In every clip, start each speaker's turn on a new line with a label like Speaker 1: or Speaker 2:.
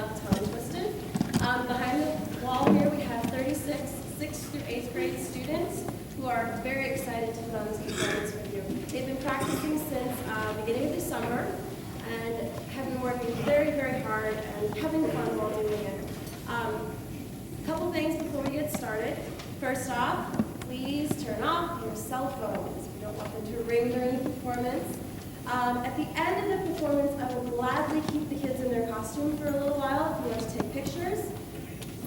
Speaker 1: of Tongue Twisted. Behind the wall here we have 36 6th through 8th grade students who are very excited to put on this performance with you. They've been practicing since beginning of the summer and have been working very, very hard and having fun while doing it. A couple things before we get started. First off, please turn off your cell phones. We don't want them to ring during the performance. At the end of the performance, I will gladly keep the kids in their costume for a little while if you want to take pictures.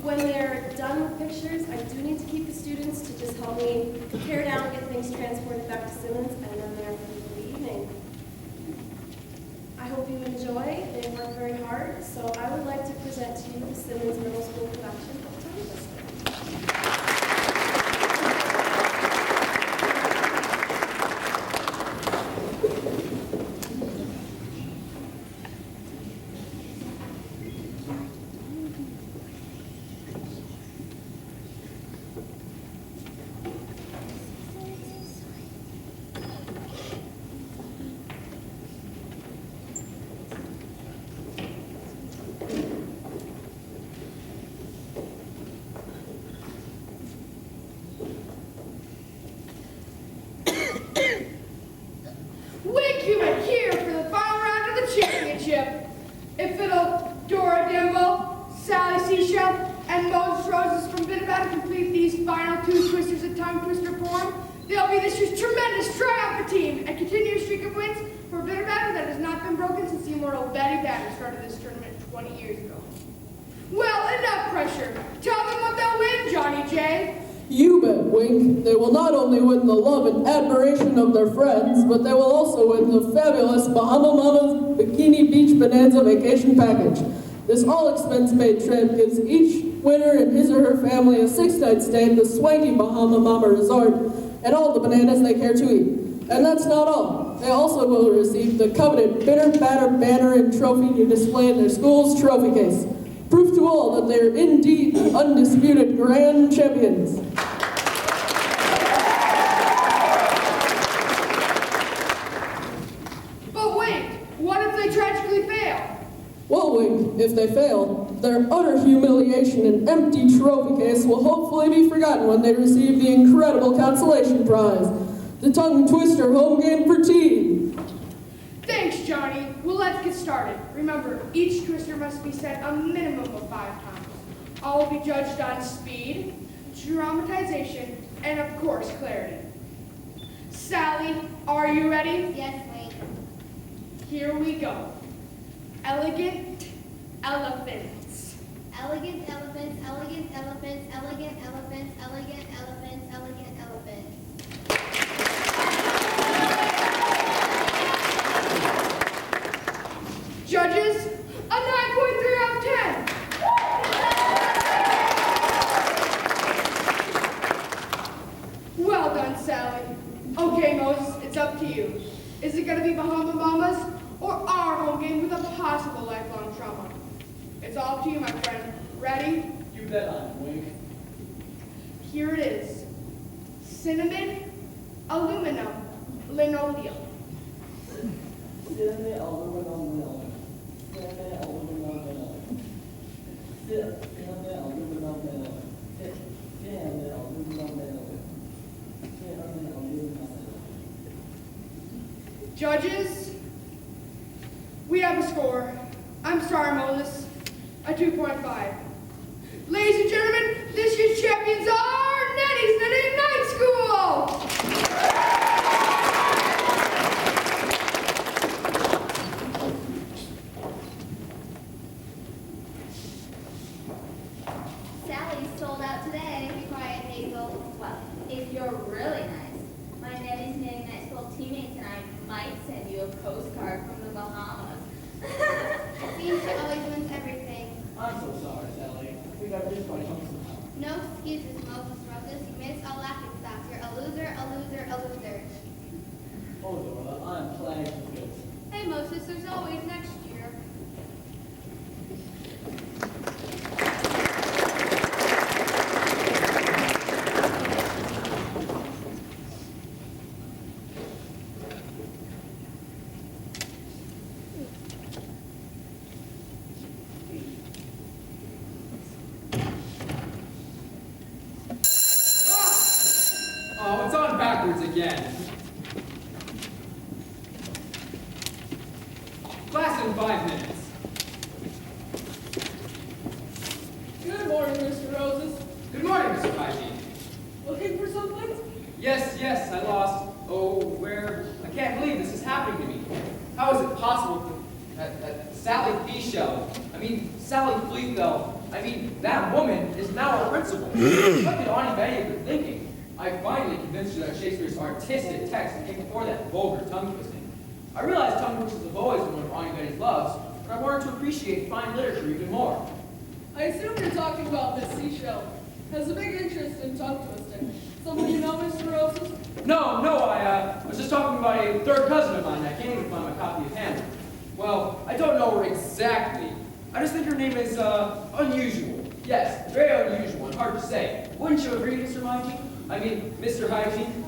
Speaker 1: When they're done with pictures, I do need to keep the students to just help me tear down, get things transported back to Simmons, and then they're free for the evening. I hope you enjoy. They work very hard, so I would like to present to you the Simmons Middle School production of Tongue Twister.
Speaker 2: And Moses Roses from Bit-A-Bat complete these final two twisters of Tongue Twister form. They'll be this year's tremendous triumphant team and continue a streak of wins for Bit-A-Bat that has not been broken since the immortal Betty Batter started this tournament 20 years ago. Well, enough pressure. Tell them what they'll win, Johnny J.
Speaker 3: You bet, Wink. They will not only win the love and admiration of their friends, but they will also win the fabulous Bahama Mama's Bikini Beach Bonanza Vacation Package. This all-expense-paid trip gives each winner and his or her family a 6-night stay at the swanky Bahama Mama Resort and all the bananas they care to eat. And that's not all. They also will receive the coveted Bitter Batter banner and trophy to display in their school's trophy case. Proof to all that they are indeed the undisputed grand champions.
Speaker 2: But wait, what if they tragically fail?
Speaker 3: Well, Wink, if they fail, their utter humiliation and empty trophy case will hopefully be forgotten when they receive the incredible consolation prize, the Tongue Twister home game for tea.
Speaker 2: Thanks, Johnny. Well, let's get started. Remember, each twister must be said a minimum of 5 times. All will be judged on speed, dramatization, and of course, clarity. Sally, are you ready?
Speaker 4: Yes, Wink.
Speaker 2: Here we go. Elegant elephants.
Speaker 4: Elegant elephants, elegant elephants, elegant elephants, elegant elephants, elegant elephants.
Speaker 2: Judges, a 9.3 out of 10. Well done, Sally. Okay, Moses, it's up to you. Is it going to be Bahama Mamas or our home game with a possible lifelong trauma? It's all up to you, my friend. Ready?
Speaker 5: You bet I'm Wink.
Speaker 2: Here it is. Cinnamon, aluminum, linoleum.
Speaker 5: Cinnamon, aluminum, linoleum. Cinnamon, aluminum, linoleum. Cinnamon, aluminum, linoleum. Cinnamon, aluminum, linoleum. Cinnamon, aluminum, linoleum.
Speaker 2: Judges, we have a score. I'm sorry, Moses. A 2.5. Ladies and gentlemen, this year's champions are Nettie's Knitting Night School!
Speaker 4: Sally's sold out today. Be quiet, Hazel. Well, if you're really nice, my Nettie's Knitting Night School teammates and I might send you a postcard from the Bahamas. It seems she always wins everything.
Speaker 5: I'm so sorry, Sally. We got this by home somehow.
Speaker 4: No excuses, Moses Roses. You missed all laughing stocks. You're a loser, a loser, a loser.
Speaker 5: Oh, Dora, I'm glad you good.
Speaker 4: Hey, Moses, there's always next year.
Speaker 6: again. Class in 5 minutes.
Speaker 3: Good morning, Mr. Roses.
Speaker 6: Good morning, Mr. Hygiene.
Speaker 3: Looking for something?
Speaker 6: Yes, I lost. Oh, where? I can't believe this is happening to me. How is it possible that Sally Fischel, Sally Fleethel, that woman is now our principal? What did Auntie Betty have been thinking? I finally convinced her that Shakespeare's artistic text came before that vulgar tongue twisting. I realized tongue twisters have always been one of Auntie Betty's loves, but I wanted to appreciate fine literature even more.
Speaker 3: I assume you're talking about Miss Seashell. Has a big interest in tongue twisting. Someone you know, Mr. Roses?
Speaker 6: No, I was just talking about a third cousin of mine that can't even find my copy of Hamlet. Well, I don't know her exactly. I just think her name is, unusual. Yes, very unusual and hard to say. Wouldn't you agree, Mr. Hygiene? Mr. Hygiene?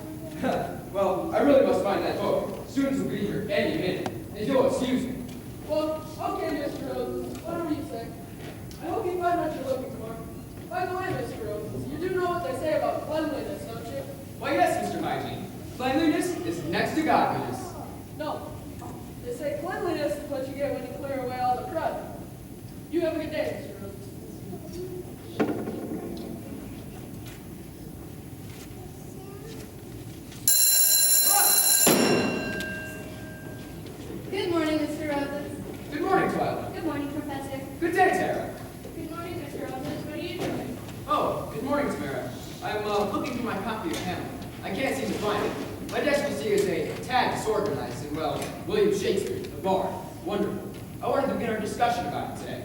Speaker 6: Well, I really must find that book. Students will be here any minute. If you'll excuse me.
Speaker 3: Well, okay, Mr. Roses. Whatever you say. I hope you find what you're looking for. By the way, Mr. Roses, you do know what they say about cleanliness, don't you?
Speaker 6: Why, yes, Mr. Hygiene. Cleanliness is next to godliness.
Speaker 3: No. They say cleanliness is what you get when you clear away all the crud. You have a good day, Mr. Roses.
Speaker 2: Good morning, Mr. Roses.
Speaker 6: Good morning, Twilight.
Speaker 2: Good morning, Professor.
Speaker 6: Good day, Tara.
Speaker 2: Good morning, Mr. Roses. What are you doing?
Speaker 6: Oh, good morning, Tamara. I'm looking for my copy of Hamlet. I can't seem to find it. My desk, you see, is a tad disorganized, and, well, William Shakespeare, the bard. Wonderful. I wanted to begin our discussion about it today.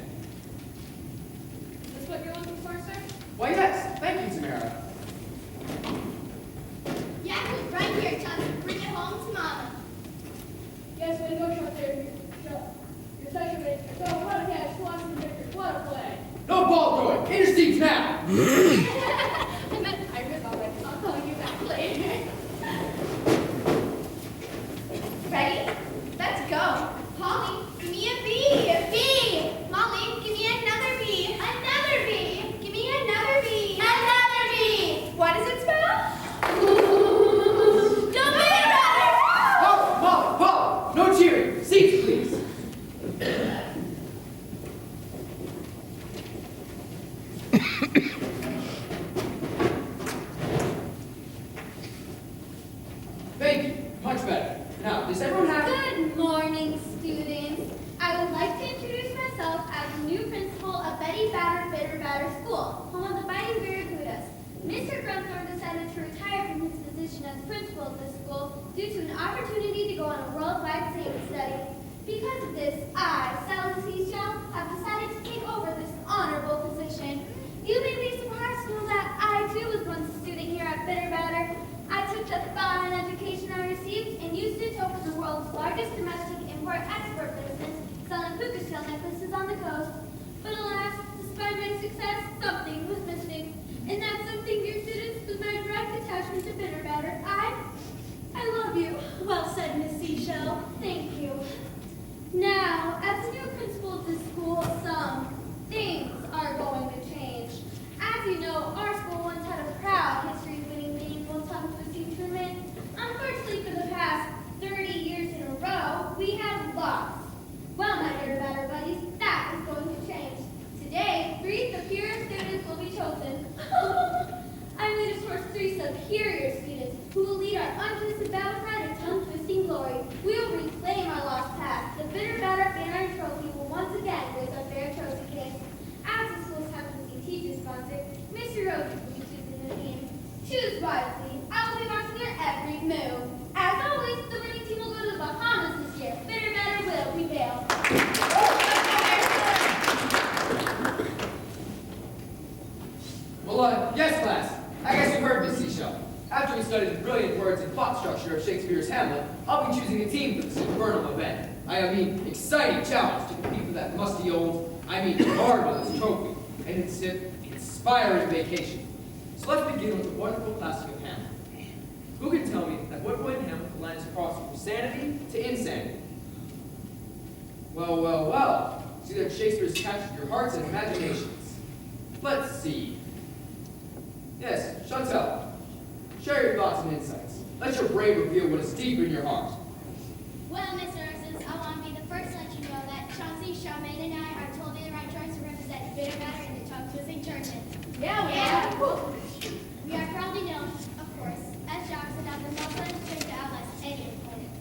Speaker 2: Is this what you're looking for, sir?
Speaker 6: Why, yes. Thank you, Tamara.
Speaker 4: Yeah, it was right here, Chuck. Bring it home to Mama.
Speaker 2: Yes, way to go, Chuck. Your second mate. So, what a catch. Watson Victor. What a play.
Speaker 6: No ball throwing. In your seats now.
Speaker 2: I meant Iris already. I'll call you back later.
Speaker 4: Ready? Let's go. Holly, give me a B. A B. Molly, give me another B. Another B. Give me another B. Another B. What does it spell? Don't be embarrassed.
Speaker 6: Paul, no cheering. Seats, please. Thank you. Much better. Now, does everyone have...
Speaker 4: Good morning, students. I would like to introduce myself as the new principal of Betty Batter Bitter Batter School, home of the Fighting Barracudas. Mr. Grunthorne decided to retire from his position as principal of the school due to an opportunity to go on a worldwide sailing study. Because of this, I, Sally Seashell, have decided to take over this honorable position. You may be surprised to know that I, too, was once a student here at Bitter Batter. I took the fine education I received and used it to open the world's largest domestic import-export business, selling puka shell necklaces on the coast. But alas, despite my success, something was missing. And that something, dear students, was my direct attachment to Bitter Batter. I love you. Well said, Miss Seashell. Thank you. Now, as the new principal of this school, some things are going to change. As you know, our school once had a proud history of winning the annual tongue twisting tournament. Unfortunately, for the past 30 years in a row, we have lost. Well, my dear Batter buddies, that is going to change. Today, 3 superior students will be chosen. I'm going to source 3 superior students who will lead our untwisted battle cry to tongue-twisting glory. We will reclaim our lost past. The Bitter Batter banner and trophy will once again raise our fair trophy case. As the school's tongue-twisting teacher sponsor, Mr. Rhodes will be choosing the team. Choose wisely. I will be watching your every move. As always, the winning team will go to the Bahamas this year. Bitter Batter will prevail.
Speaker 6: Well, yes, class. I guess you heard Miss Seashell. After we studied the brilliant words and plot structure of Shakespeare's Hamlet, I'll be choosing a team for this infernal event. Exciting challenge to compete for that musty old, marvelous trophy and its inspiring vacation. So let's begin with the wonderful classic of Hamlet. Who can tell me at what point in Hamlet the line is crossed from sanity to insanity? Well. See that Shakespeare's captured your hearts and imaginations. Let's see. Yes, Chantal. Share your thoughts and insights. Let your brain reveal what is deep in your heart.
Speaker 7: Well, Miss Roses, I want to be the first to let you know that Chauncey, Charmaine, and I are totally the right choice to represent Bitter Batter in the tongue twisting tournament.
Speaker 2: Yeah,
Speaker 7: We are proudly known, of course, as jocks that have the muscle and strength to outlast any opponent.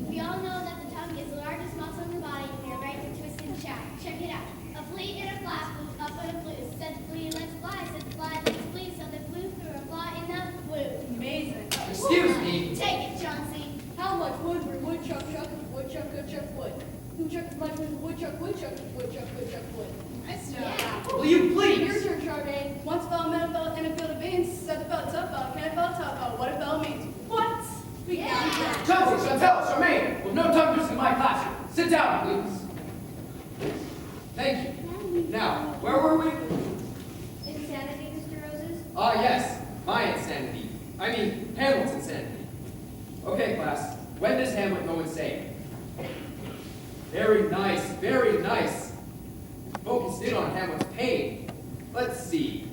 Speaker 7: We all know that the tongue is the largest muscle in the body, and we are ready to twist and shout. Check it out. A flea in a fly flew up in a blue. Said the flea, let's fly. Said the fly, let's flee. So they flew through a fly in the blue.
Speaker 2: Amazing.
Speaker 6: Excuse me.
Speaker 7: Take it, Chauncey.
Speaker 2: How much wood would woodchuck chuck if woodchuck could chuck wood? Who chucked as much wood as woodchuck would chuck if woodchuck could chuck wood? Nice job.
Speaker 7: Yeah.
Speaker 6: Will you
Speaker 2: Your
Speaker 6: please?
Speaker 2: turn, Charmaine. Once fell a metal fell in a field of beans, said the fella tough fell, can a fella tough fell, what a fella means. What? We
Speaker 7: Yeah.
Speaker 2: got
Speaker 6: Chauncey, Chantel, Charmaine, with no tongue twisting in my classroom. Sit down, please. Thank you. Now, where were we?
Speaker 7: Insanity, Mr. Roses?
Speaker 6: Ah, yes, my insanity. I mean, Hamlet's insanity. Okay, class, when does Hamlet go insane? Very nice, very nice. Focus in on Hamlet's pain. Let's see.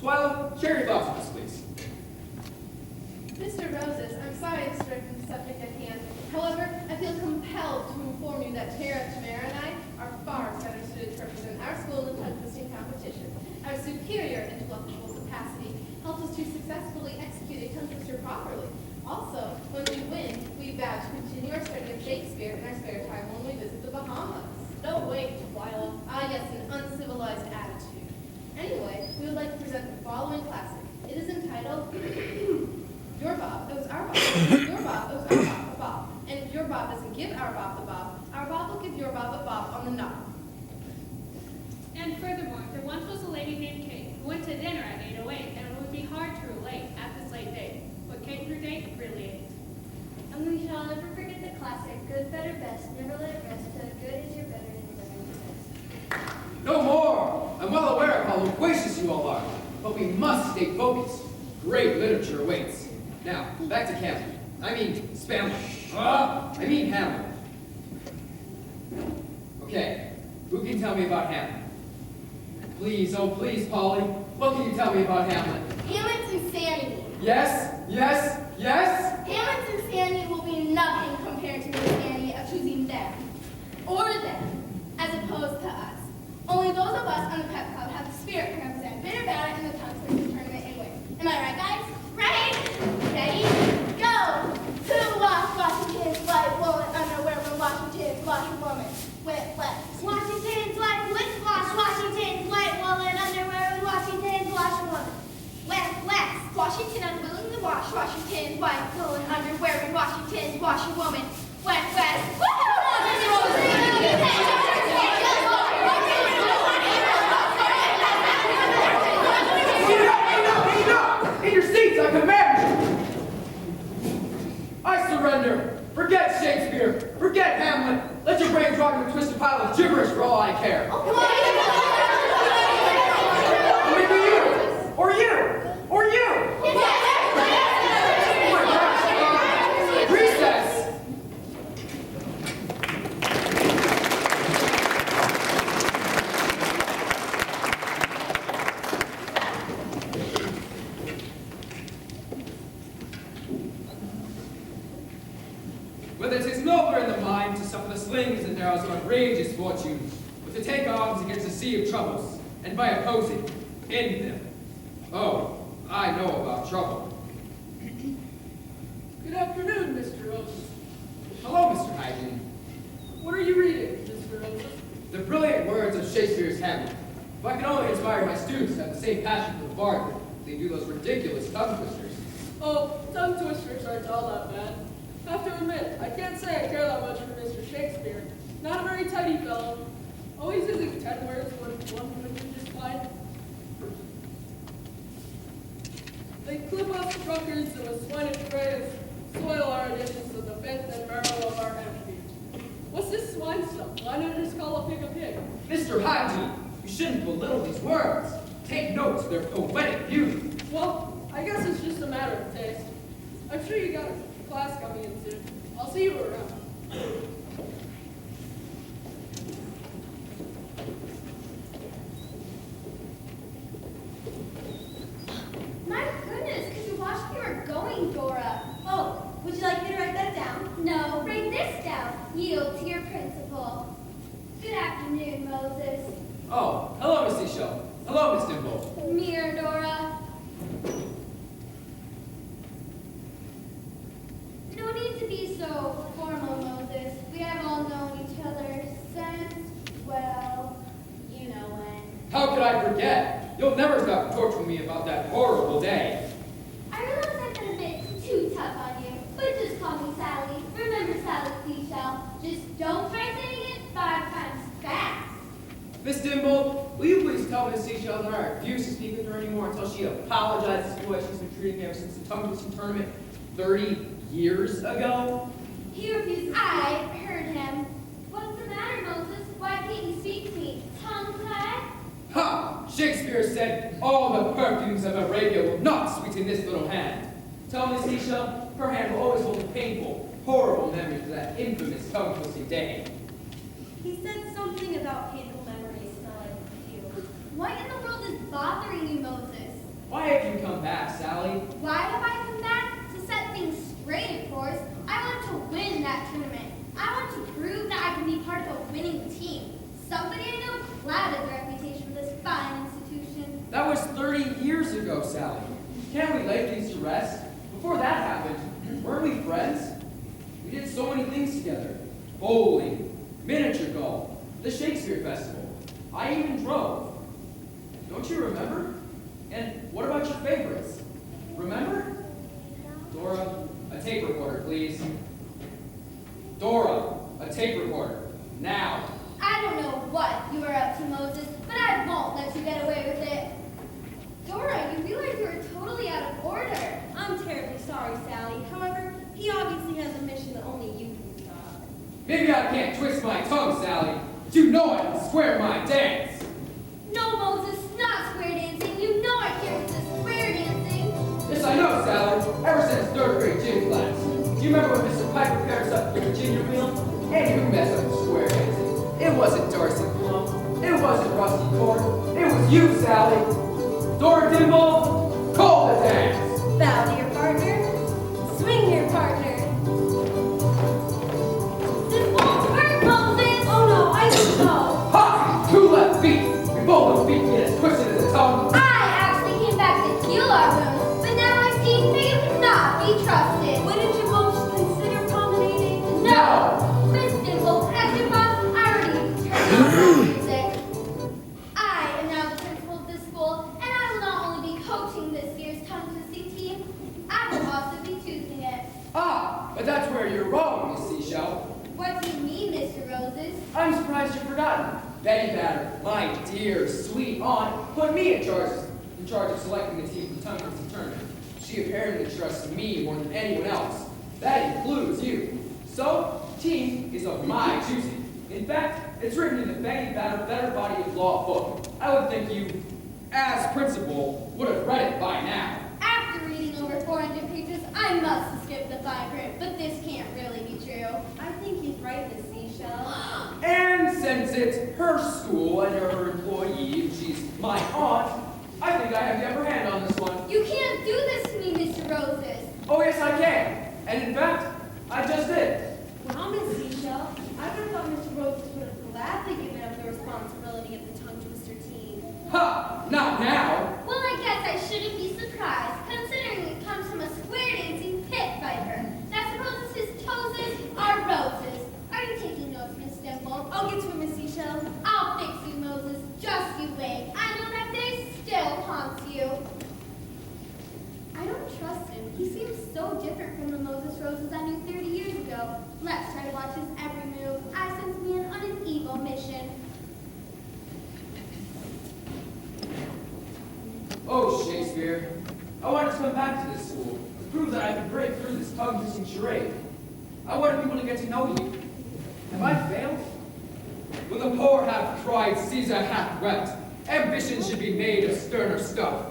Speaker 6: Twyla, share your thoughts on this, please.
Speaker 1: Mr. Roses, I'm sorry to stray from the subject at hand. However, I feel compelled to inform you that Tara, Tamara, and I are far better suited to represent our school in the tongue twisting competition. Our superior intellectual capacity helps us to successfully execute a tongue twister properly. Also, when we win, we vow to continue our study of Shakespeare in our spare time when we visit the Bahamas. No, wait, Twyla. Ah, yes, an uncivilized attitude. Anyway, we would like to present the following classic. It is entitled Your Bob Owes Our Bob. Your Bob owes our Bob a bob. And if your Bob doesn't give our Bob the bob, our Bob will give your Bob a bob on the knob.
Speaker 8: And furthermore, there once was a lady named Kate who went to dinner at 8:08, and it would be hard to relate at this late date. But Kate and her date really ate.
Speaker 7: And we shall never forget the classic, good, better, best, never let it rest, till good is your better and your better is your best.
Speaker 6: No more! I'm well aware of how loquacious you all are, but we must stay focused. Great literature awaits. Now, back to Hamlet. I mean, Spamlet. I mean Hamlet. Okay, who can tell me about Hamlet? Please, oh please, Polly, what can you tell me about Hamlet?
Speaker 7: Hamlet's insanity.
Speaker 6: Yes, yes, yes?
Speaker 7: Hamlet's insanity will be nothing compared to the insanity of choosing them, or them, as opposed to us. Only those of us on the pep club have the spirit to represent Bitter Batter in the tongue twisting tournament and win. Am I right, guys? Right? Ready? Go! Who washed Washington's white woolen underwear when Washington's washerwoman went west? Washington's white lip gloss, Washington's white woolen underwear when Washington's washerwoman went west. Washington unwillingly washed Washington's white woolen underwear when Washington's washerwoman went west.
Speaker 6: Enough! In your seats, I command you! I surrender. Forget Shakespeare. Forget Hamlet. Let your brain drop into a twisted pile of gibberish for all I care. Maybe you! Or you! Or you! Oh my gosh! Recess! Whether it is nobler in the mind to suffer the slings and arrows of outrageous fortune, or to take arms against a sea of troubles, and by opposing, end them. Oh, I know about trouble.
Speaker 3: Good afternoon, Mr. Roses.
Speaker 6: Hello, Mr. Hyden.
Speaker 3: What are you reading, Mr. Roses?
Speaker 6: The brilliant words of Shakespeare's Hamlet. If I can only inspire my students to have the same passion for the bard that they do those ridiculous tongue twisters.
Speaker 3: Oh, tongue twisters aren't all that bad. I have to admit, I can't say I care that much for Mr. Shakespeare. Not a very tidy fellow. Always using 10 words when one would be just fine. They clip off drunkards and with swine and praise, soil our additions to the fifth and marrow of our energy. What's this swine stuff? Why not just call a pig a pig?
Speaker 6: Mr. Hyden, you shouldn't belittle these words. Take note of their poetic beauty.
Speaker 3: Well, I guess it's just a matter of taste. I'm sure you got a class coming in soon. I'll see you around.
Speaker 7: My goodness, could you watch me? We're going
Speaker 6: Oh, hello, Miss Seashell. Hello, Miss Dimple.
Speaker 4: Miradora. No need to be so formal, Moses. We have all known each other since, well, you know when.
Speaker 6: How could I forget? You'll never stop torturing me about that horrible day.
Speaker 4: I realize I've been a bit too tough on you, but just call me Sally. Remember Sally Seashell. Just don't try saying it 5 times fast.
Speaker 6: Miss Dimple, will you please tell Miss Seashell that I refuse to speak with her anymore until she apologizes for the way she's been treating me ever since the tongue twisting tournament 30 years ago?
Speaker 4: He refuses. I heard him. What's the matter, Moses? Why can't you speak to me? Tongue-tied?
Speaker 6: Ha! Shakespeare said, all the perfumes of Arabia will not sweeten this little hand. Tell Miss Seashell, her hand will always hold a painful, horrible memory of that infamous tongue-twisting day.
Speaker 1: He said something about painful memories smelling like you.
Speaker 4: What in the world is bothering you, Moses?
Speaker 6: Why have you come back, Sally?
Speaker 4: Why have I come back? To set things straight, of course. I want to win that tournament. I want to prove that I can be part of a winning team. Somebody I know clouded the reputation of this fine institution.
Speaker 6: That was 30 years ago, Sally. Can't we lay things to rest? Before that happened, weren't we friends? We did so many things together. Bowling, miniature golf, the Shakespeare Festival. I even drove. Don't you remember? And what about your favorites? Remember? Dora, a tape recorder, please. Dora, a tape recorder. Now.
Speaker 4: I don't know what you are up to, Moses, but I won't let you get away with it. Dora, you realize you are totally out of order.
Speaker 1: I'm terribly sorry, Sally. However, he obviously has a mission that only you can stop.
Speaker 6: Maybe I can't twist my tongue, Sally. But you know I can square my dance.
Speaker 4: No, Moses, not square dancing. You know I can't resist square dancing.
Speaker 6: Yes, I know, Sally. Ever since 3rd grade gym class. Do you remember when Mr. Piper paired us up for the Virginia wheel? And who messed up the square dancing? It wasn't Darcy Plum. It wasn't Rusty Court. It was you, Sally. Dora Dimple, call the dance.
Speaker 1: Bow to your partner. Swing your partner.
Speaker 4: This won't work, Moses.
Speaker 1: Oh no, I can go.
Speaker 6: Ha! 2 left feet. We both those feet get as twisted as a tongue.
Speaker 4: I actually came back to heal our wounds, but now I see that you cannot be trusted.
Speaker 1: Wouldn't you both consider promenading?
Speaker 6: No.
Speaker 4: Miss Dimple, as your boss, I already turned off my music. I am now the principal of this school, and I will not only be coaching this year's tongue-twisting team, I will also be choosing it.
Speaker 6: Ah, but that's where you're wrong, Miss Seashell.
Speaker 4: What do you mean, Mr. Roses?
Speaker 6: I'm surprised you've forgotten. Betty Batter, my dear, sweet aunt, put me in charge of selecting the team for the tongue twisting tournament. She apparently trusts me more than anyone else. That includes you. So, team is of my choosing. In fact, it's written in the Betty Batter Better Body of Law book. I would think you, as principal, would have read it by now.
Speaker 4: After reading over 400 pages, I must have skipped the fine print, but this can't really be true.
Speaker 1: I think he's right, Miss Seashell.
Speaker 6: And since it's her school and you're her employee, and she's my aunt, I think I have the upper hand on this one.
Speaker 4: You can't do this to me, Mr. Roses.
Speaker 6: Oh, yes, I can. And in fact, I just did.
Speaker 1: Wow, Miss Seashell. I would have thought Mr. Roses would have gladly given up the responsibility of the tongue twister team.
Speaker 6: Ha! Not now.
Speaker 4: Well, I guess I shouldn't be surprised, considering it comes from a square dancing pit viper that supposes his toes are roses. Are you taking notes, Miss Dimple?
Speaker 1: I'll get to it, Miss Seashell.
Speaker 4: I'll fix you, Moses. Just you wait. I know that day still haunts you. I don't trust him. He seems so different from the Moses Roses I knew 30 years ago. Let's try to watch his every move. I sense man on an evil mission.
Speaker 6: Oh, Shakespeare. I wanted to come back to this school to prove that I could break through this tongue-twisting charade. I wanted people to get to know you. Have I failed? When the poor have cried, Caesar hath wept. Ambition should be made of sterner stuff.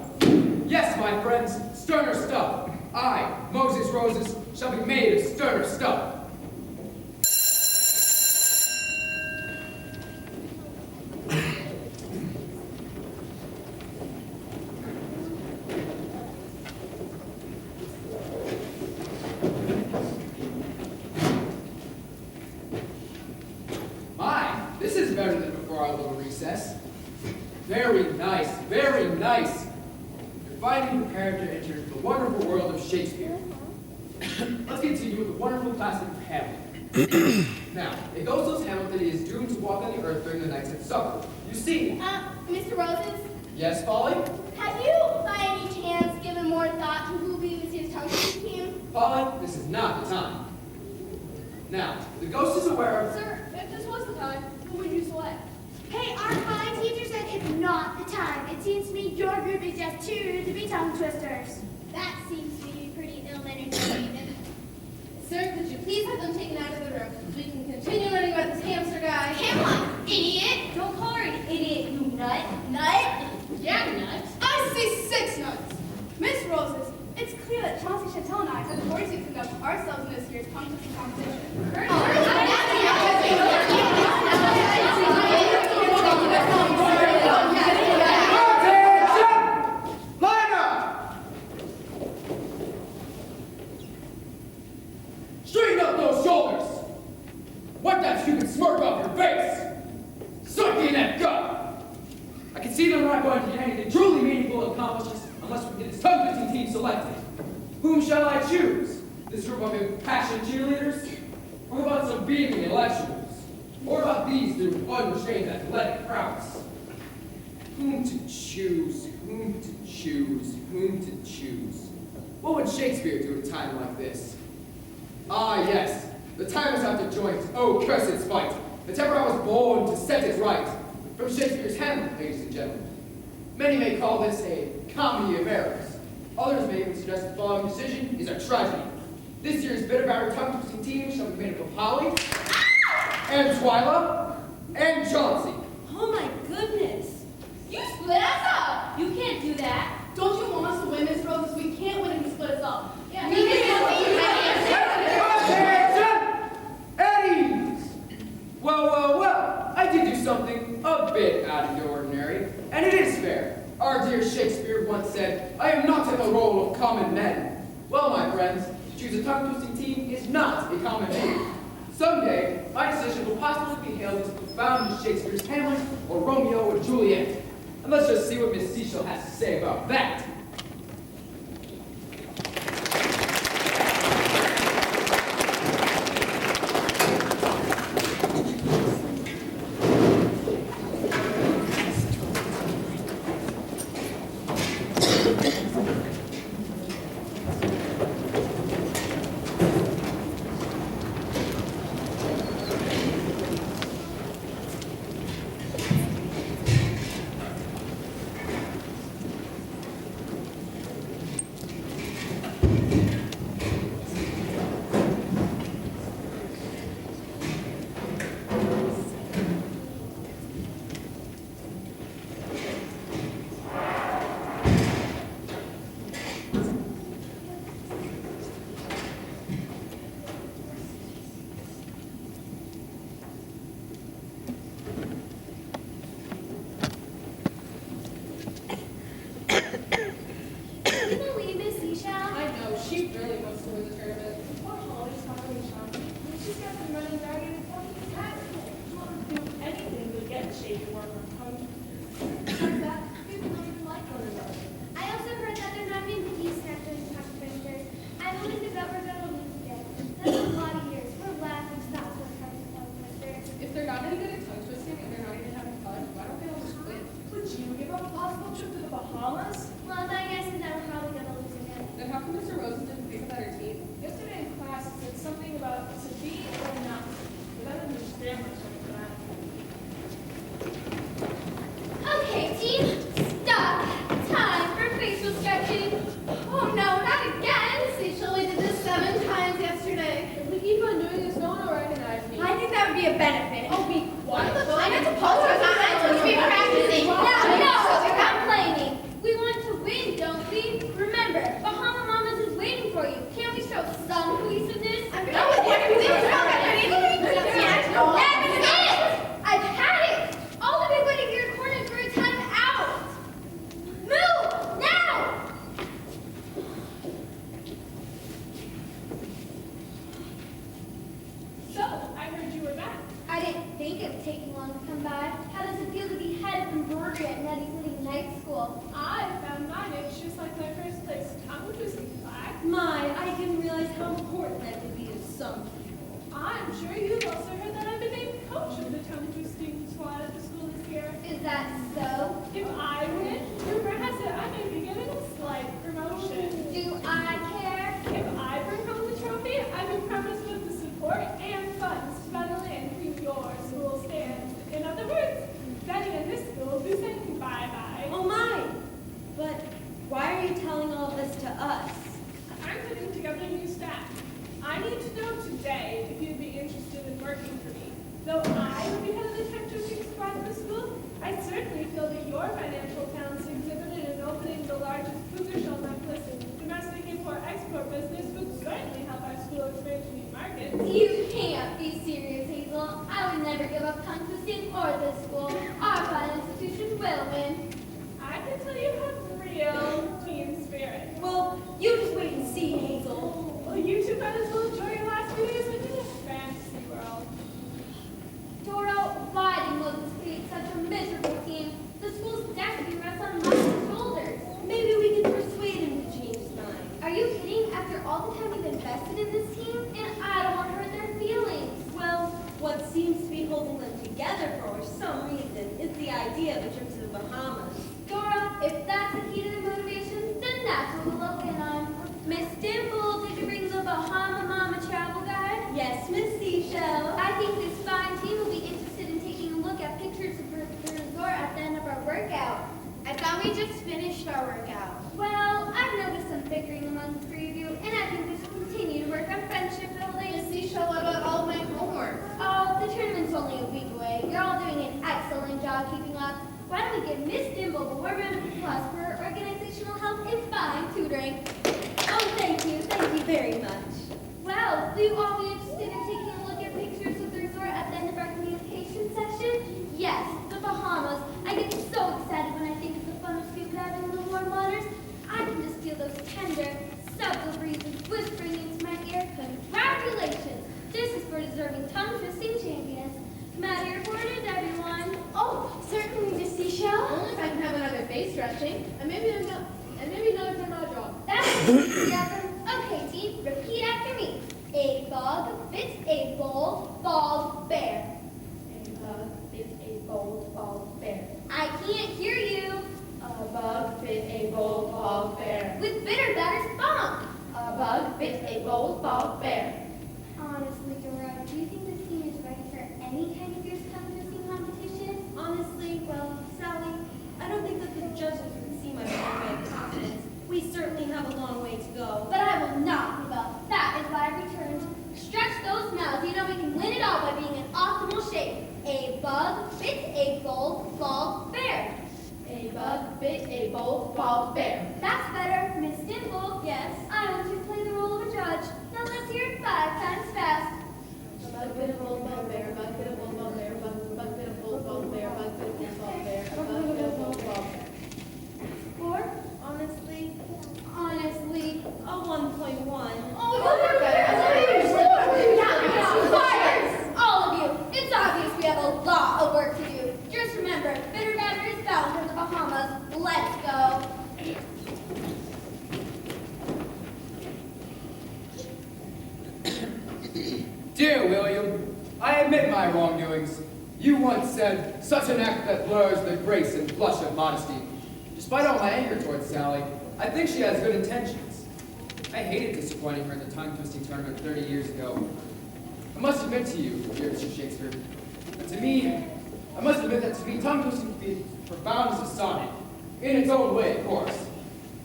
Speaker 6: Yes, my friends, sterner stuff. I, Moses Roses, shall be made of sterner stuff. My, this is better than before our little recess. Very nice, very nice. You're finally prepared to enter the wonderful world of Shakespeare. Let's continue with the wonderful classic of Hamlet. Now, it goes tells Hamlet that he is doomed to walk on the earth during the nights of supper. You see,
Speaker 7: Mr. Roses,
Speaker 6: yes, Polly?
Speaker 7: have you by any chance given more thought to who will be this year's tongue twisting team?
Speaker 6: Polly, this is not the time. Now, the ghost is aware of...
Speaker 2: Sir, if this was the time, who would you select?
Speaker 9: Hey, our fine teacher said it's not the time. It seems to me your group is just too to be tongue twisters.
Speaker 7: That seems to be pretty ill-mannered. Sir, could you please have them taken out of the room so we can continue learning about this hamster guy?
Speaker 9: Come on, idiot! Don't call her an idiot, you nut.
Speaker 7: Nut?
Speaker 9: Yeah, nut.
Speaker 2: I say 6 nuts. Miss Roses, it's clear that Chauncey Chantel and I have authority to conduct ourselves in this year's tongue twisting competition.
Speaker 6: Line up! Straighten up those shoulders! Wipe that stupid smirk off your face! Suck in that gut! I can see that we're not going to get anything truly meaningful accomplished unless we get this tongue twisting team selected. Whom shall I choose? This group of impassioned cheerleaders? Or about some beaming intellectuals? Or about these through unrestrained athletic prowess? Whom to choose? Whom to choose? Whom to choose? What would Shakespeare do at a time like this? Ah, yes, the time is out to joint, oh cursed spite, that ever I was born to set it right. From Shakespeare's Hamlet, ladies and gentlemen. Many may call this a comedy of errors. Others may even suggest the following decision is a tragedy. This year's Bitter-Batter tongue-twisting team shall be made up of Holly, and Twyla, and Chauncey.
Speaker 1: Oh my goodness.
Speaker 7: You split us up!
Speaker 1: You can't do that.
Speaker 2: Don't you want us to win, Miss Roses? We can't win if you split us up. Yeah,
Speaker 6: Attention! At ease! Well, I did do something a bit out of the ordinary, and it is fair. Our dear Shakespeare once said, I am not in the role of common men. Well, my friends, to choose a tongue-twisting team is not a common name. Someday, my decision will possibly be hailed as profound as Shakespeare's Hamlet or Romeo or Juliet. And let's just see what Miss Cecil has to say about that.
Speaker 9: Can you believe this, Isha?
Speaker 2: I know, she really wants to win the tournament. Poor Holly's talking to Sean. She's got the running dragon and Tony's cat. She wants to do anything to get in shape and work on tongue. Besides that, people don't even like going to work.
Speaker 9: I also heard that they're not being released after the tongue twisters. I believe the government will lose again. That's a lot of years. We're laughing stops when it comes to tongue twisters.
Speaker 2: If they're not any good at tongue twisting and they're not even having fun, why don't they all just quit? Would you give up a possible trip to the Bahamas?
Speaker 9: Well, my guess is that we're probably going to lose again.
Speaker 2: Then how come Mr. Rosen didn't think about her team? Yesterday in class, it said something about to be or not. But I didn't understand much of that.
Speaker 7: Okay, team, stop. Time for facial stretching. Oh no, not again. Cecil, we did this 7 times yesterday.
Speaker 2: If we keep on doing this, no one will recognize me.
Speaker 7: I think that would be a benefit.
Speaker 2: Oh, be quiet.
Speaker 7: I'm not supposed to be practicing. No, complaining. We want to win, don't we? Remember, Bahama Mamas is waiting for you. Can't we show some cohesiveness? I'm done with I've had it. All of you waiting in your corners for a time out. Move now.
Speaker 2: So, I heard you were back.
Speaker 7: I didn't think it would take long to come by. How does
Speaker 1: some people.
Speaker 8: I'm sure you've also heard that I've been named coach of the tongue twisting squad at the school this year.
Speaker 7: Is that so?
Speaker 8: If I win, rumor has it I may be given a slight promotion.
Speaker 7: Do I care?
Speaker 8: If I bring home the trophy, I've been promised both the support and funds to buy the land where your school stands. In other words, Betty and this school will be saying bye-bye.
Speaker 1: Oh my! But why are you telling all of this to us?
Speaker 8: I'm putting together a new staff. I need to know today if you'd be interested in working for me. Though I would be head of the tongue twisting squad at the school, I certainly feel that your financial talents exhibited in opening the largest cougar shell necklace in domestic import-export business would certainly help our school expand to new markets.
Speaker 7: You can't be serious, Hazel. I would never give up tongue twisting or this school. Our fine institution will win.
Speaker 8: I can tell you have real team spirit.
Speaker 1: Well, you just wait and see, Hazel.
Speaker 8: Well, you two might as well enjoy your last few days living in a fantasy world.
Speaker 7: Doro, why did Moses create such a miserable team? The school's destiny rests on my shoulders.
Speaker 1: Maybe we can persuade him to change his mind.
Speaker 7: Are you kidding? After all the time we've invested in this team, and I don't want to hurt their feelings.
Speaker 1: Well, what seems to be holding them together for some reason is the idea of a trip to the Bahamas.
Speaker 7: Dora, if that's the key to their motivation, then that's what we'll look in on. Miss Dimple, did you bring the Bahama Mama travel guide?
Speaker 1: Yes, Miss Seashell.
Speaker 7: I think this fine team will be interested in taking a look at pictures of the resort at the end of our workout.
Speaker 2: I thought we just finished our workout.
Speaker 7: Well, I've noticed some bickering among the three of you, and I think we should continue to work on friendship building.
Speaker 2: Miss Seashell, what about all my homework?
Speaker 7: Oh, the tournament's only a week away. You're all doing an excellent job keeping up. Why don't we give Miss Dimple the war round of applause for her organizational help and fine tutoring?
Speaker 1: Oh, thank you very much.
Speaker 7: Well, will you all be interested in taking a look at pictures of the resort at the end of our communication session? Yes, the Bahamas. I get so excited when I think of the fun of scuba diving in the warm waters. I can just feel those tender, subtle breezes whispering into my ear. Congratulations! This is for deserving tongue-twisting champions. Maddie reported, everyone.
Speaker 2: Oh, certainly, Miss Seashell. Only if I can have another face stretching, and maybe another time I'll draw.
Speaker 7: That's enthusiasm. Okay, team, repeat after me. A bug bit a bold, bald bear.
Speaker 2: A bug bit a bold, bald bear.
Speaker 7: I can't hear you.
Speaker 2: A bug bit a bold, bald bear.
Speaker 7: With bitter batter's bomb.
Speaker 2: A bug bit a bold, bald bear.
Speaker 7: Honestly, Dora, do you think this team is ready for any kind of fierce tongue-twisting competition?
Speaker 1: Honestly, well, Sally, I don't think that the judges would see my long of confidence. We certainly have a long way to go.
Speaker 7: But I will not give up. That is why I returned. Stretch those mouths. You know we can win it all by being in optimal shape. A bug bit a bold, bald bear.
Speaker 2: A bug bit a bold, bald bear.
Speaker 7: That's better, Miss Dimple.
Speaker 1: Yes?
Speaker 7: I want you to play the role of a judge. Now let's hear it 5 times fast.
Speaker 2: A bug bit a bold, bald bear. A bug bit a bold, bald bear. A bug bit a bold, bald bear. A bug bit a bold, bald bear. A bug bit a bold, bald bear.
Speaker 1: Score? Honestly,
Speaker 7: Honestly.
Speaker 1: a 1.1.
Speaker 7: Oh, Fires! All of you. It's obvious we have a lot of work to do. Just remember, Bitter Batter is bound for the Bahamas. Let's go.
Speaker 6: Dear William, I admit my wrongdoings. You once said, such an act that blurs the grace and blush of modesty. Despite all my anger towards Sally, I think she has good intentions. I hated disappointing her in the tongue-twisting tournament 30 years ago. I must admit to you, dear Mr. Shakespeare, that to me, tongue-twisting can be profound as a sonnet, in its own way, of course.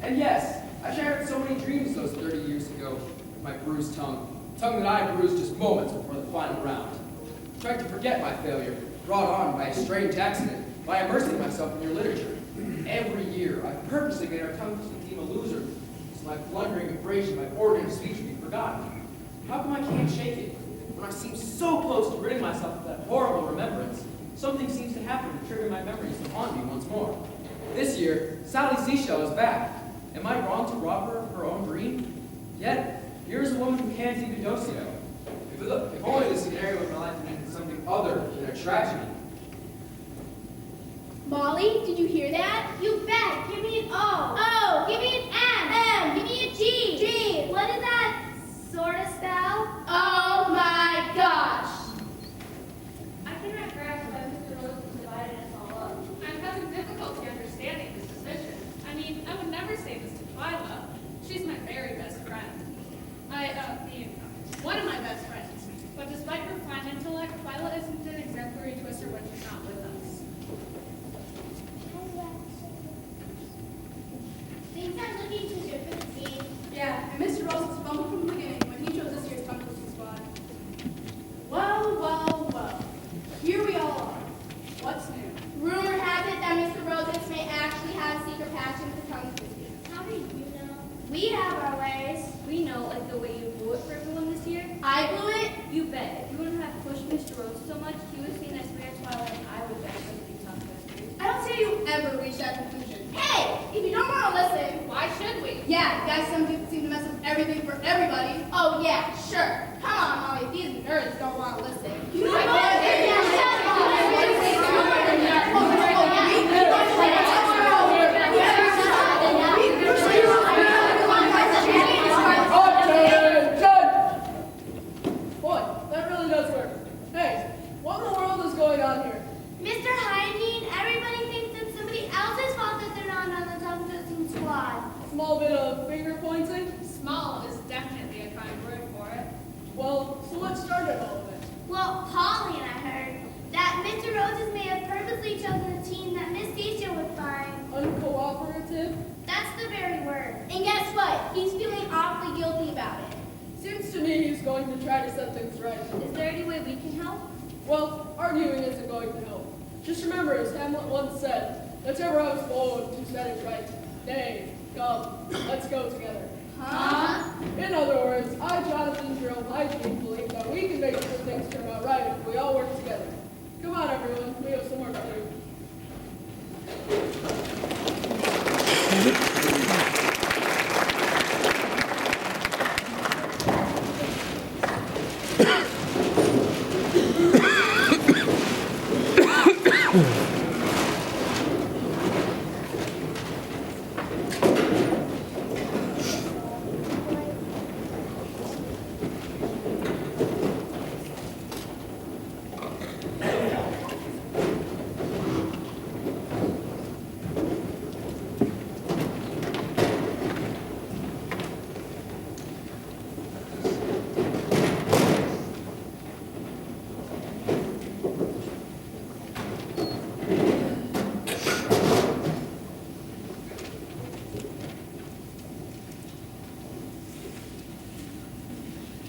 Speaker 6: And yes, I shared so many dreams those 30 years ago with my bruised tongue that I bruised just moments before the final round. Tried to forget my failure, brought on by a strange accident, by immersing myself in your literature. Every year, I purposely made our tongue-twisting team a loser, so my blundering abrasion, my ordinary speech would be forgotten. How come I can't shake it? When I seem so close to ridding myself of that horrible remembrance, something seems to happen to trigger my memories to haunt me once more. This year, Sally Seashell is back. Am I wrong to rob her of her own dream? Yet, here's a woman who can't even Docio. If only the scenario of my life had been something other than a tragedy.
Speaker 7: Molly, did you hear that? You bet. Give me an O. O. Give me an M. M. Give me a G. G. What does that sort of spell? O. Yeah, you guys seem to mess up everything for everybody. Oh yeah, sure. Come on, Molly. These nerds don't want to listen.
Speaker 3: Boy, that really does work. Hey, what in the world is going on here?
Speaker 9: Mr. Hygiene, everybody thinks it's somebody else's fault that they're not on the tongue twisting squad.
Speaker 3: Small bit of finger pointing?
Speaker 8: Small is definitely a kind word for it.
Speaker 3: Well, so what started all of it?
Speaker 9: Well, Polly and I heard that Mr. Roses may have purposely chosen a team that Miss Deisha would find.
Speaker 3: Uncooperative?
Speaker 9: That's the very word.
Speaker 7: And guess what? He's feeling awfully guilty about it.
Speaker 3: Seems to me he's going to try to set things right.
Speaker 1: Is there any way we can help?
Speaker 3: Well, arguing isn't going to help. Just remember, as Hamlet once said, let's ever have forward to set it right. Nay, come, let's go together.
Speaker 7: Huh?
Speaker 3: In other words, I, Jonathan Drill, my team believe that we can make sure things turn out right if we all work together. Come on, everyone, we have some work to do.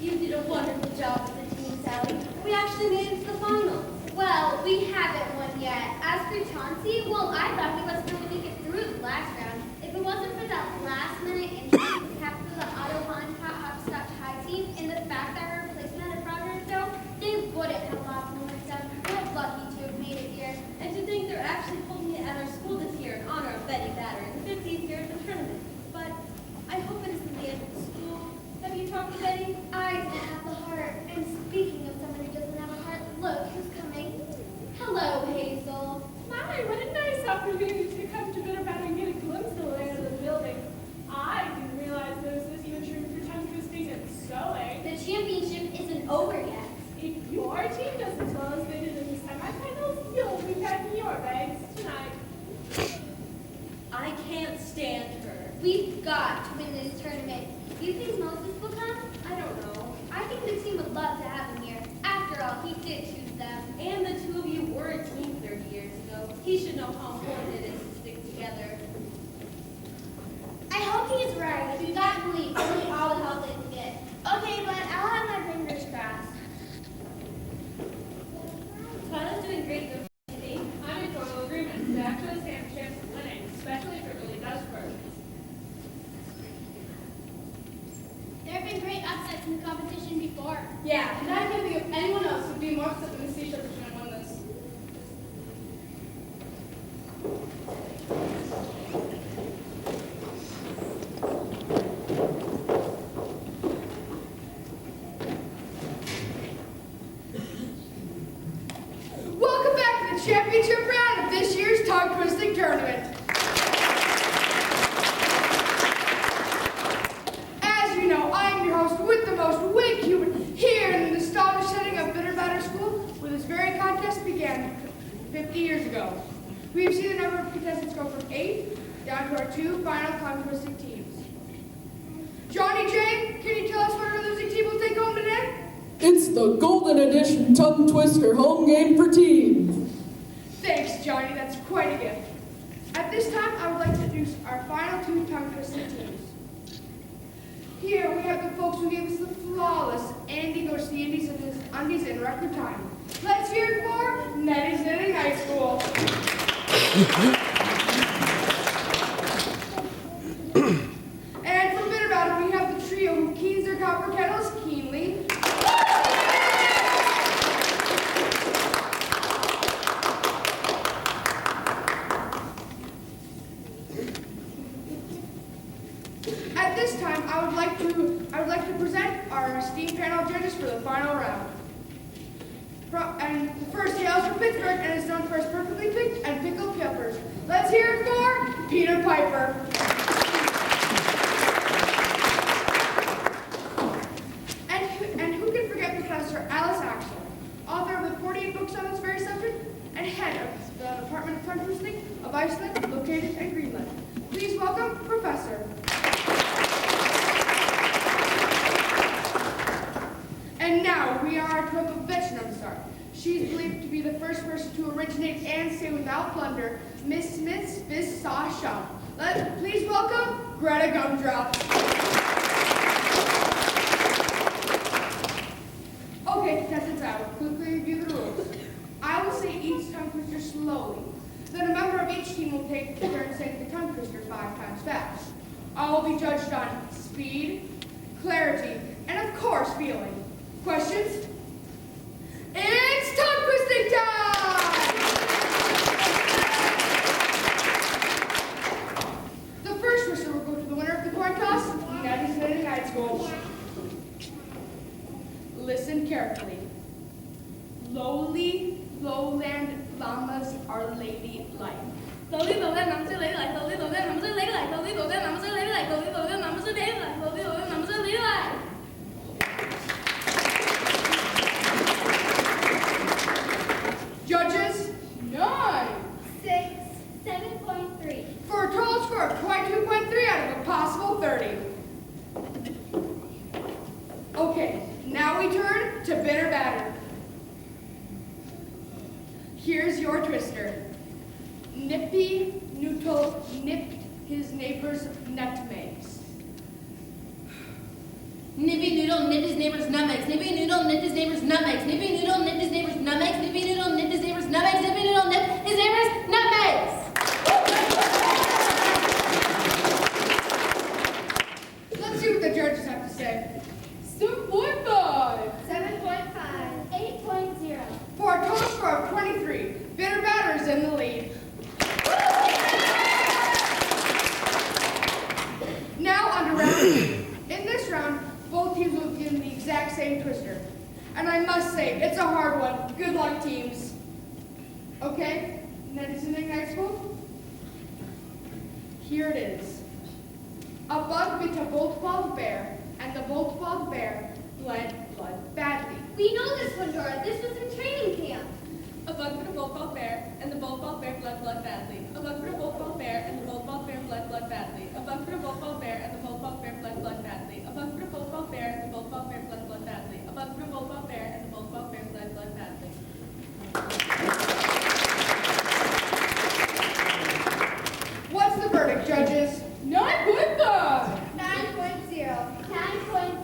Speaker 1: You did a wonderful job with the team, Sally. We actually made it to the finals.
Speaker 9: Well, we haven't won yet. As for Chauncey, well, I thought he wasn't going to make it through the last round. If it wasn't for that last-minute injury capture the Otto Honka Hopscotch High team and the fact that her replacement had brought her down, they wouldn't have lost momentum. We're lucky to have made it here.
Speaker 1: And to think they're actually holding it at our school this year in honor of Betty Batter in the 50th year of the tournament. But I hope it isn't the end of the school. Have you talked to Betty?
Speaker 9: I didn't have the heart. And speaking of someone who doesn't have a heart, look who's coming. Hello, Hazel.
Speaker 8: My, what a nice opportunity to come to Bitterbatter and get a glimpse of the layout of the building. I didn't realize there was this much room for tongue twisting and sewing.
Speaker 9: The championship isn't over yet.
Speaker 8: If your team does as well as they did in the semifinals, you'll be packing your bags tonight.
Speaker 1: I can't stand her.
Speaker 9: We've got to win this tournament. Do you think Moses will come?
Speaker 1: I don't know.
Speaker 9: I think the team would love to have him here. After all, he did choose them.
Speaker 1: And the two of you were a team 30 years ago. He should know how important it is to stick together.
Speaker 9: I hope he is right. We've got to believe. Only all the help they can get. Okay, but I'll have my fingers crossed.
Speaker 1: Tyler's doing great though.
Speaker 8: I'm in total agreement. They actually stand a chance of winning, especially if it really does work.
Speaker 9: There have been great upsets in the competition before.
Speaker 7: Yeah, and I can't think of anyone else who'd be more upset than Miss Deisha if she won this.
Speaker 2: Welcome back to the championship round of this year's tongue twisting tournament. As you know, I'm your host with the most wig human here in the nostalgic setting of Bitterbatter School, where this very contest began 50 years ago. We have seen the number of contestants go from 8 down to our 2 final tongue twisting teams. Johnny J, can you tell us what our losing team will take home today?
Speaker 3: It's the Golden Edition Tongue Twister home game for teens.
Speaker 2: Thanks, Johnny. That's quite a gift. At this time, I would like to introduce our final 2 tongue twisting teams. Here we have the folks who gave us the flawless Andy goes to the Indies in his undies in record time. Let's hear it for Nettie's Knitting High School. And from Bitterbatter, we have the trio who keens their copper kettles keenly. like to present our esteemed panel of judges for the final round. And the first hails from Pittsburgh and is known for his perfectly picked and pickled peppers. Let's hear it for Peter Piper. And who can forget Professor Alice Axel, author of the 48 books on this very subject and head of the Department of Tongue Twisting of Iceland, located in Greenland. Please welcome Professor. And now we are to a profession of the art. She's believed to be the first person to originate and say without blunder, Miss Smith's Fist Saw Shop. Let's please welcome Greta Gumdrop. Okay, contestants, I will quickly review the rules. I will say each tongue twister slowly. Then a member of each team will take turn saying the tongue twister 5 times fast. I will be judged on speed, clarity, and of course feeling. Questions? It's tongue twisting time! The first twister will go to the winner of the coin toss, Natty's Knitting Night School. Listen carefully. Lowland llamas are ladylike.
Speaker 7: Slowly, slowly, numbers are ladylike. Slowly, slowly, numbers are ladylike. Slowly, slowly, numbers are ladylike. Slowly, slowly, numbers are ladylike. Slowly, slowly, numbers are ladylike.
Speaker 2: Judges, 9.
Speaker 9: 6, 7.3.
Speaker 2: For a total score of 22.3 out of a possible 30. Okay, now we turn to bitter batter. Here's your twister. Nippy Noodle nipped his neighbor's nutmegs.
Speaker 10: Nippy Noodle nipped his neighbor's nutmegs. Nippy Noodle nipped his neighbor's nutmegs. Nippy Noodle nipped his neighbor's nutmegs. Nippy Noodle nipped his neighbor's nutmegs. Nippy Noodle nipped his neighbor's nutmegs.
Speaker 2: Let's see what the judges have to say. 7.5.
Speaker 9: 7.5. 8.0.
Speaker 2: For a total score of 23. Bitter batter is in the lead. Now on to round 8. In this round, both teams will begin the exact same twister. And I must say, it's a hard one. Good luck, teams. Okay, Natty's Knitting Night School. Here it is. A bug bit a bolt-balled bear, and the bolt-balled bear bled blood badly.
Speaker 9: We know this one, Dora. This was in training camp.
Speaker 1: A bug bit a bolt-balled bear, and the bolt-balled bear bled blood badly. A bug bit a bolt-balled bear, and the bolt-balled bear bled blood badly. A bug bit a bolt-balled bear, and the bolt-balled bear bled blood badly. A bug bit a bolt-balled bear, and the bolt-balled bear bled blood badly. A bug bit a bolt-balled bear, and the bolt-balled bear bled blood badly.
Speaker 2: What's the verdict, judges? 9.5.
Speaker 9: 9.0. 9.5.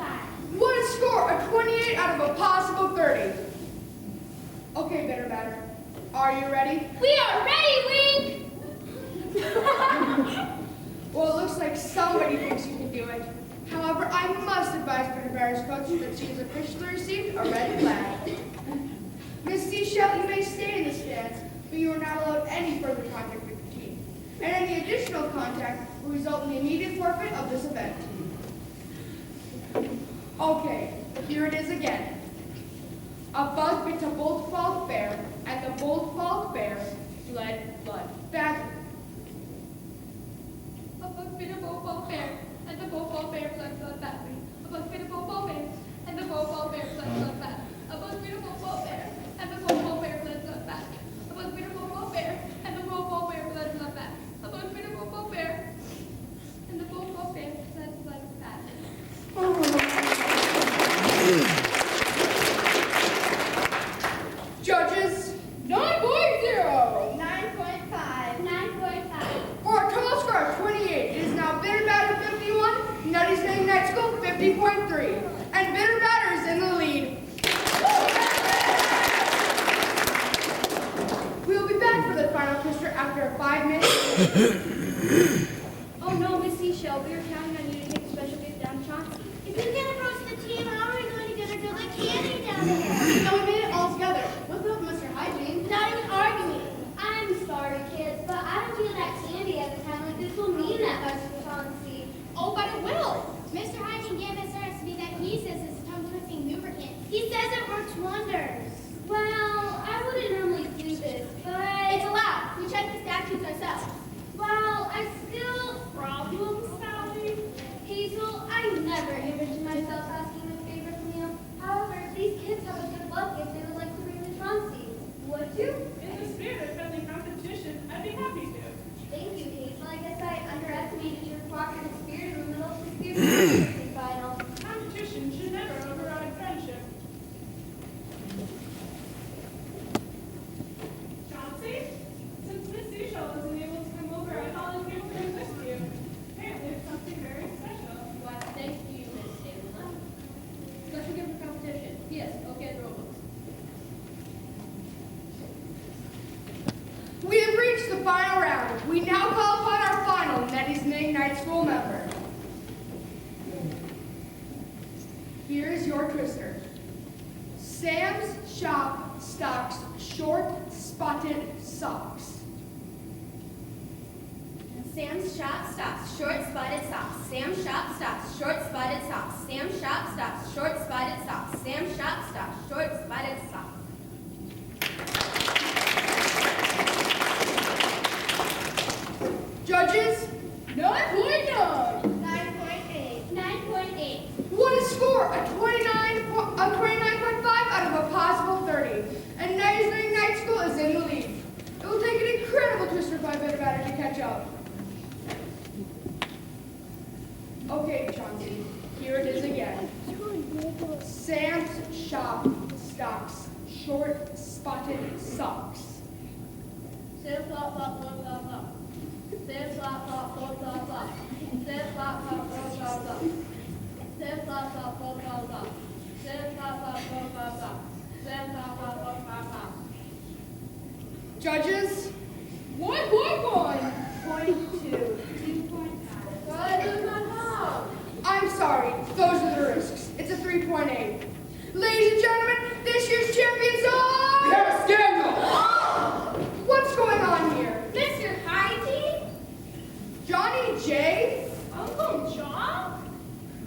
Speaker 2: What a score! A 28 out of a possible 30. Okay, bitter batter. Are you ready?
Speaker 9: We are ready, Wink!
Speaker 2: Well, it looks like somebody thinks you can do it. However, I must advise bitter batter's coach that she has officially received a red flag. Miss Seashell, you may stay in the stands, but you are not allowed any further contact with the team. And any additional contact will result in the immediate forfeit of this event. Okay, here it is again. A bug bit a bolt-balled bear, and the bolt-balled bear bled blood badly.
Speaker 7: A bug bit a bolt-balled bear, and the bolt-balled bear bled blood badly. A bug bit a bolt-balled bear, and the bolt-balled bear bled blood badly. A bug bit a bolt-balled bear, and the bolt-balled bear bled blood badly. A bug bit a bolt-balled bear, and the bolt-balled bear bled blood badly. A bug bit a bolt-balled bear, and the bolt-balled bear bled blood badly.
Speaker 2: Judges, 9.0.
Speaker 9: 9.5. 9.5.
Speaker 2: For a total score of 28, it is now Bitter Batter 51, Nutty's Knitting Night School 50.3. And Bitter Batter is in the lead. We will be back for the final twister after a 5-minute.
Speaker 9: Oh no, Miss Seashell, we were counting on you to take a special gift down to Chauncey. If you can't approach the team, how are we going to get her to like candy down there?
Speaker 2: So we made it all together. What's up, Mr. Hygiene?
Speaker 9: Not even arguing. I'm sorry, kids, but I don't feel that candy every time like this will mean that much to Chauncey.
Speaker 7: Oh, but it will.
Speaker 9: Mr. Hygiene gave us ours to be that
Speaker 2: your twister. Sam's Shop stocks short spotted socks.
Speaker 10: Sam's Shop stocks short spotted socks. Sam's Shop stocks short spotted socks. Sam's Shop stocks short spotted socks. Sam's Shop stocks short spotted socks.
Speaker 2: Judges, 9.9.
Speaker 9: 9.8. 9.8.
Speaker 2: What a score! A 29.5 out of a possible 30. And Nice Night School is in the lead. It will take an incredible twister by Bitter Batter to catch up. Okay, Chauncey, here it is again. Sam's Shop stocks short spotted socks.
Speaker 7: Sam flop flop flop flop flop. Sam flop flop flop flop flop. Sam flop flop flop flop flop. Sam flop flop flop flop flop. Sam flop flop flop flop flop. Sam flop flop flop flop flop.
Speaker 2: Judges, 1.1. 2.2.
Speaker 7: Why does not have?
Speaker 2: I'm sorry, those are the risks. It's a 3.8. Ladies and gentlemen, this year's champions are...
Speaker 6: We have a scandal!
Speaker 2: What's going on here?
Speaker 9: Mr. Heidi?
Speaker 2: Johnny J?
Speaker 8: Uncle John?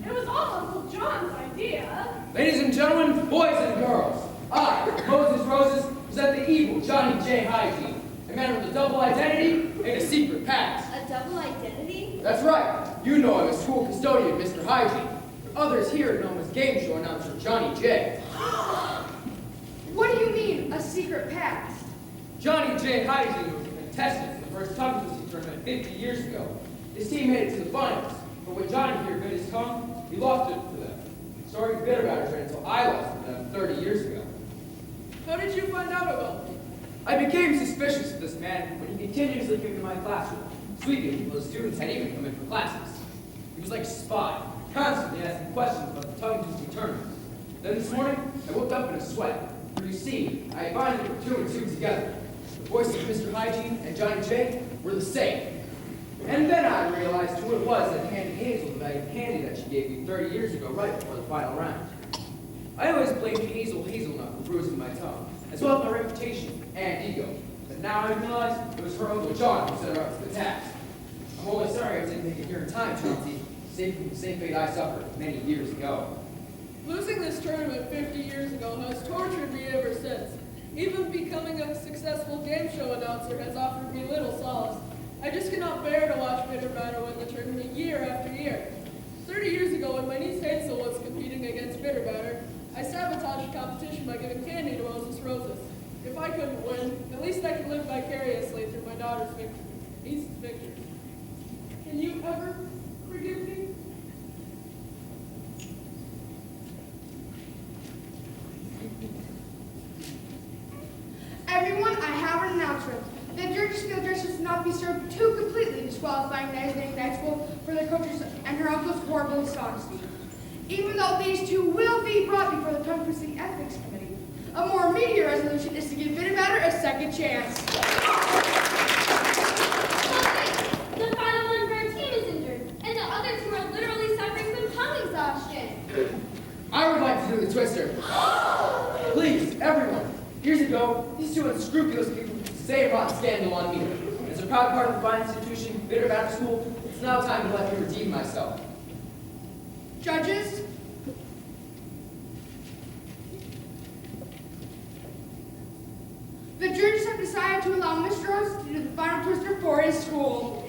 Speaker 8: It was all Uncle John's idea.
Speaker 6: Ladies and gentlemen, boys and girls, I, Moses Roses, present the evil Johnny J. Hygiene, a man with a double identity and a secret past.
Speaker 1: A double identity?
Speaker 6: That's right. You know him as school custodian, Mr. Hygiene. But others here know him as game show announcer Johnny J.
Speaker 2: What do you mean, a secret past?
Speaker 6: Johnny J. Hygiene was a contestant in the first tongue twisting tournament 50 years ago. His team made it to the finals, but when Johnny here bit his tongue, he lost it to them. Sorry to bitter about it until I lost it to them 30 years ago.
Speaker 3: How did you find out about me?
Speaker 6: I became suspicious of this man when he continuously came to my classroom, sweeping before the students had even come in for classes. He was like a spy, constantly asking questions about the tongue-twisting tournament. Then this morning, I woke up in a sweat, for you see, I had finally put two and two together. The voices of Mr. Hygiene and Johnny J were the same. And then I realized who it was that handed Hazel the bag of candy that she gave me 30 years ago, right before the final round. I always blamed Hazel Hazelnut for bruising my tongue, as well as my reputation and ego. But now I realize it was her Uncle John who set her up to the task. I'm only sorry I didn't make it here in time, Chauncey, saved from the same fate I suffered many years ago.
Speaker 3: Losing this tournament 50 years ago has tortured me ever since. Even becoming a successful game show announcer has offered me little solace. I just cannot bear to watch Bitter Batter win the tournament year after year. 30 years ago, when my niece Hazel was competing against Bitter Batter, I sabotaged the competition by giving candy to Moses Roses. If I couldn't win, at least I could live vicariously through my daughter's victories. Can you ever forgive me?
Speaker 2: Everyone, I have an announcement. The judges feel justice will not be served too completely disqualifying Nice Night School for their coaches and her uncle's horrible dishonesty. Even though these two will be brought before the Tongue Twisting Ethics Committee, a more immediate resolution is to give Bitter Batter a second chance.
Speaker 9: The final one for our team is injured, and the other two are literally suffering from tongue exhaustion.
Speaker 6: I would like to do the twister. Please, everyone. Years ago, these two unscrupulous people say brought scandal on me. As a proud part of the fine institution, Bitter Batter School, it's now time to let me redeem myself.
Speaker 2: Judges, the judges have decided to allow Mr. Rose to do the final twister for his school.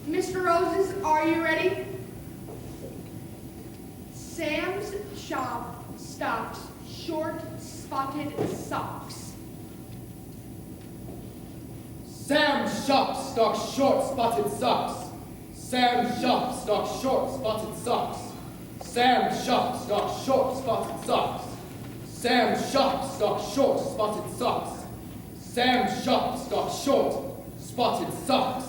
Speaker 2: Mr. Roses, are you ready? Sam's Shop stocks short spotted socks.
Speaker 6: Sam's Shop stocks short spotted socks. Sam's Shop stocks short spotted socks. Sam's Shop stocks short spotted socks. Sam's Shop stocks short spotted socks. Sam's Shop stocks short spotted socks.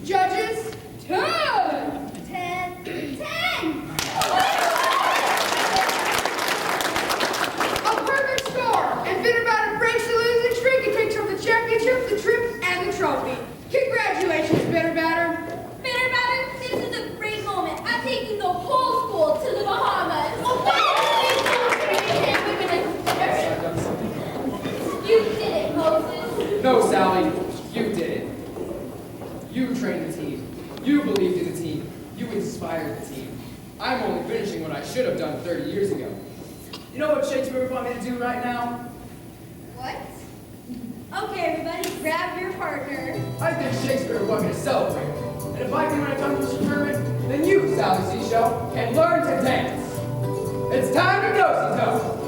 Speaker 2: Judges, 10!
Speaker 9: 10. 10.
Speaker 2: A perfect score, and Bitter Batter breaks the losing streak and takes home the championship
Speaker 6: I should have done 30 years ago. You know what Shakespeare would want me to do right now?
Speaker 10: What? Okay, everybody, grab your partner.
Speaker 6: I think Shakespeare would want me to celebrate. And if I can win a tongue-twister tournament, then you, Sally Seashell, can learn to dance. It's time to go, Seashell.